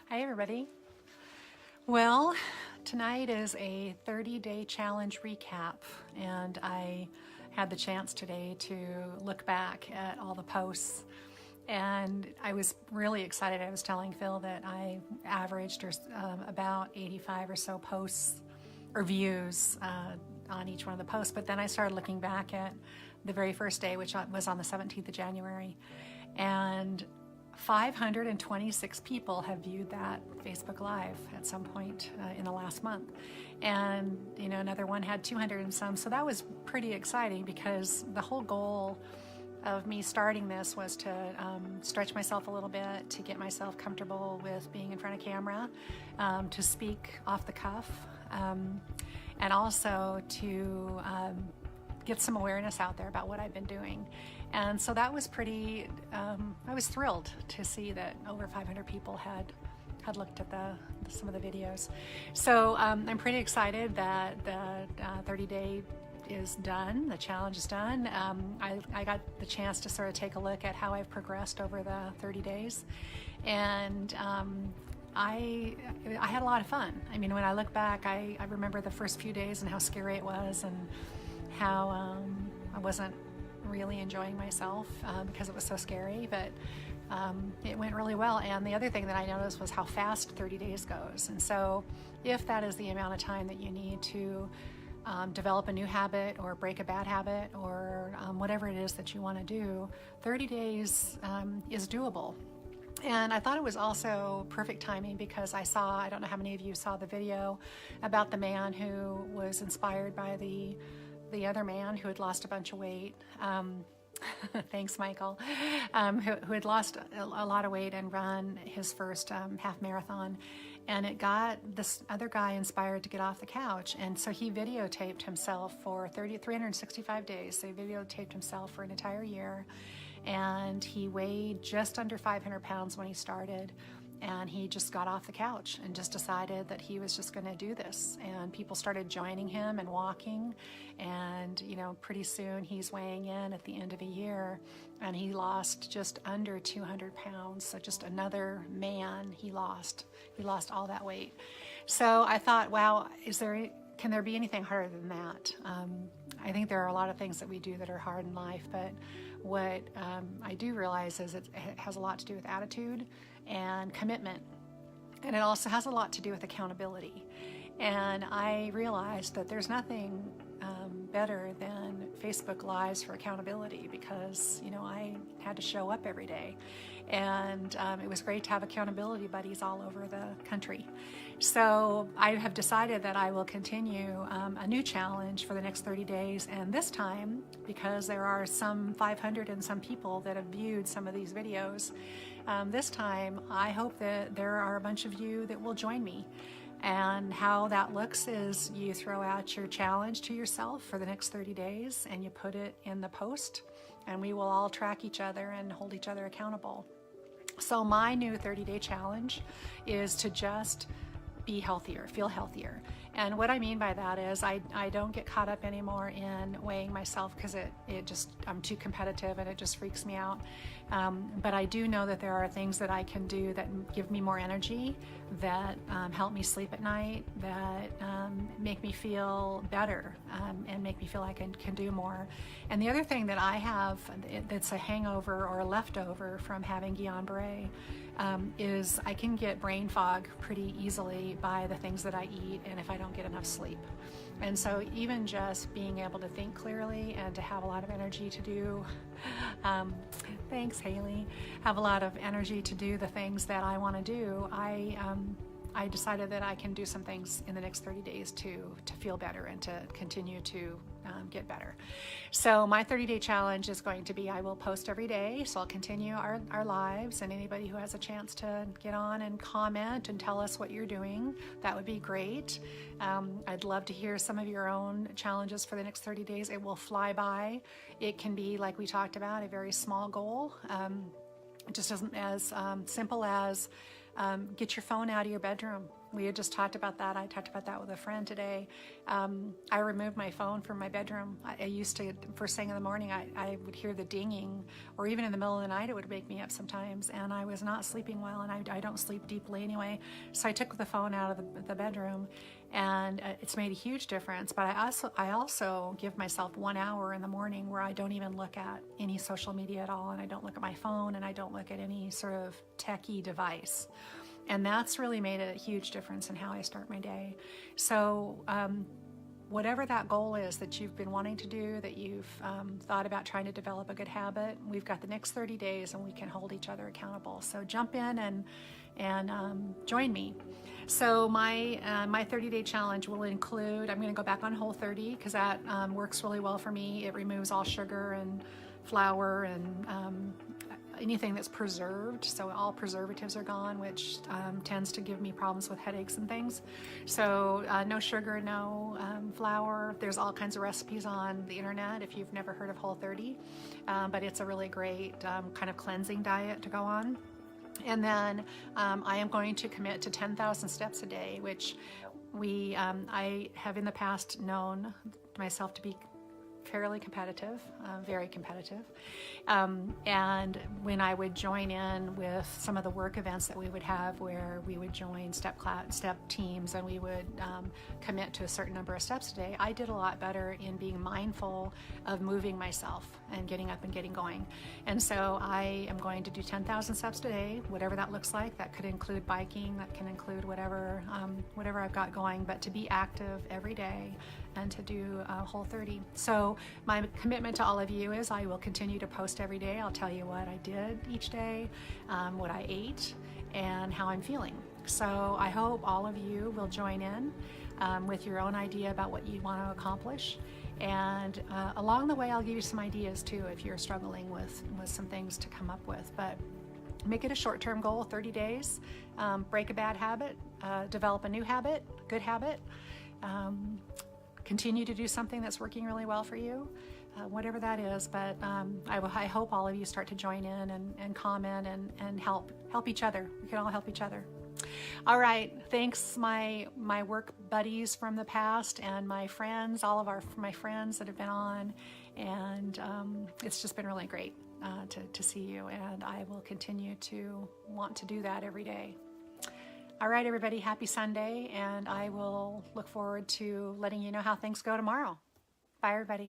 Hi everybody. Well, tonight is a 30-day challenge recap, and I had the chance today to look back at all the posts, and I was really excited. I was telling Phil that I averaged about 85 or so posts or views on each one of the posts, but then I started looking back at the very first day, which was on the 17th of January, and 526 people have viewed that Facebook Live at some point in the last month. And, you know, another one had 200 and some. So that was pretty exciting because the whole goal of me starting this was to stretch myself a little bit, to get myself comfortable with being in front of camera, to speak off the cuff, and also to get some awareness out there about what I've been doing. And so that was pretty, I was thrilled to see that over 500 people had looked at some of the videos. So I'm pretty excited that the 30-day is done, the challenge is done. I got the chance to sort of take a look at how I've progressed over the 30 days. And I had a lot of fun. I mean, when I look back, I remember the first few days and how scary it was, and how I wasn't really enjoying myself because it was so scary, but it went really well. And the other thing that I noticed was how fast 30 days goes. And so if that is the amount of time that you need to develop a new habit or break a bad habit or whatever it is that you want to do, 30 days is doable. And I thought it was also perfect timing because I don't know how many of you saw the video about the man who was inspired by the other man who had lost a bunch of weight. Thanks, Michael. Who had lost a lot of weight and run his first half marathon. And it got this other guy inspired to get off the couch. And so he videotaped himself for 365 days. So he videotaped himself for an entire year. And he weighed just under 500 pounds when he started. And he just got off the couch and just decided that he was just going to do this. And people started joining him and walking. And, you know, pretty soon he's weighing in at the end of a year, and he lost just under 200 pounds. So just another man he lost all that weight. So I thought, wow, can there be anything harder than that? I think there are a lot of things that we do that are hard in life, but what I do realize is it has a lot to do with attitude and commitment, and it also has a lot to do with accountability. And I realized that there's nothing better than Facebook Lives for accountability, because, you know, I had to show up every day, and it was great to have accountability buddies all over the country. So I have decided that I will continue a new challenge for the next 30 days, and this time, because there are some 500 and some people that have viewed some of these videos, this time I hope that there are a bunch of you that will join me. And how that looks is you throw out your challenge to yourself for the next 30 days and you put it in the post, and we will all track each other and hold each other accountable. So my new 30-day challenge is to just be healthier, feel healthier. And what I mean by that is I don't get caught up anymore in weighing myself, because I'm too competitive and it just freaks me out. But I do know that there are things that I can do that give me more energy, that help me sleep at night, that make me feel better, and make me feel like I can do more. And the other thing that I have that's a hangover or a leftover from having Guillain-Barré is I can get brain fog pretty easily by the things that I eat and if I don't get enough sleep. And so even just being able to think clearly and to have a lot of energy to do, thanks Haley, have a lot of energy to do the things that I want to do, I decided that I can do some things in the next 30 days to feel better and to continue to get better. So my 30-day challenge is going to be, I will post every day, so I'll continue our lives, and anybody who has a chance to get on and comment and tell us what you're doing, that would be great. I'd love to hear some of your own challenges for the next 30 days. It will fly by. It can be, like we talked about, a very small goal. It just isn't as simple as Get your phone out of your bedroom. We had just talked about that. I talked about that with a friend today. I removed my phone from my bedroom. I used to, first thing in the morning, I would hear the dinging, or even in the middle of the night, it would wake me up sometimes, and I was not sleeping well, and I don't sleep deeply anyway. So I took the phone out of the bedroom, and it's made a huge difference. But I also give myself 1 hour in the morning where I don't even look at any social media at all, and I don't look at my phone, and I don't look at any sort of techie device. And that's really made a huge difference in how I start my day. So whatever that goal is that you've been wanting to do, that you've thought about trying to develop a good habit, we've got the next 30 days and we can hold each other accountable. So jump in and join me. So my 30-day challenge will include, I'm going to go back on Whole30 because that works really well for me. It removes all sugar and flour and anything that's preserved, so all preservatives are gone, which tends to give me problems with headaches and things. So no sugar, no flour. There's all kinds of recipes on the internet if you've never heard of Whole30, but it's a really great kind of cleansing diet to go on. And then I am going to commit to 10,000 steps a day, which I have in the past known myself to be fairly competitive, very competitive. And when I would join in with some of the work events that we would have where we would join step teams and we would commit to a certain number of steps a day, I did a lot better in being mindful of moving myself and getting up and getting going. And so I am going to do 10,000 steps a day, whatever that looks like. That could include biking, that can include whatever I've got going, but to be active every day and to do Whole30. So my commitment to all of you is I will continue to post every day. I'll tell you what I did each day, what I ate, and how I'm feeling. So I hope all of you will join in with your own idea about what you want to accomplish. And along the way, I'll give you some ideas too if you're struggling with some things to come up with. But make it a short-term goal, 30 days. Break a bad habit, develop a new habit, good habit. Continue to do something that's working really well for you, whatever that is. But I hope all of you start to join in and comment and help each other. We can all help each other. All right, thanks my work buddies from the past and my friends, all of my friends that have been on, and it's just been really great to see you, and I will continue to want to do that every day. All right, everybody, happy Sunday, and I will look forward to letting you know how things go tomorrow. Bye, everybody.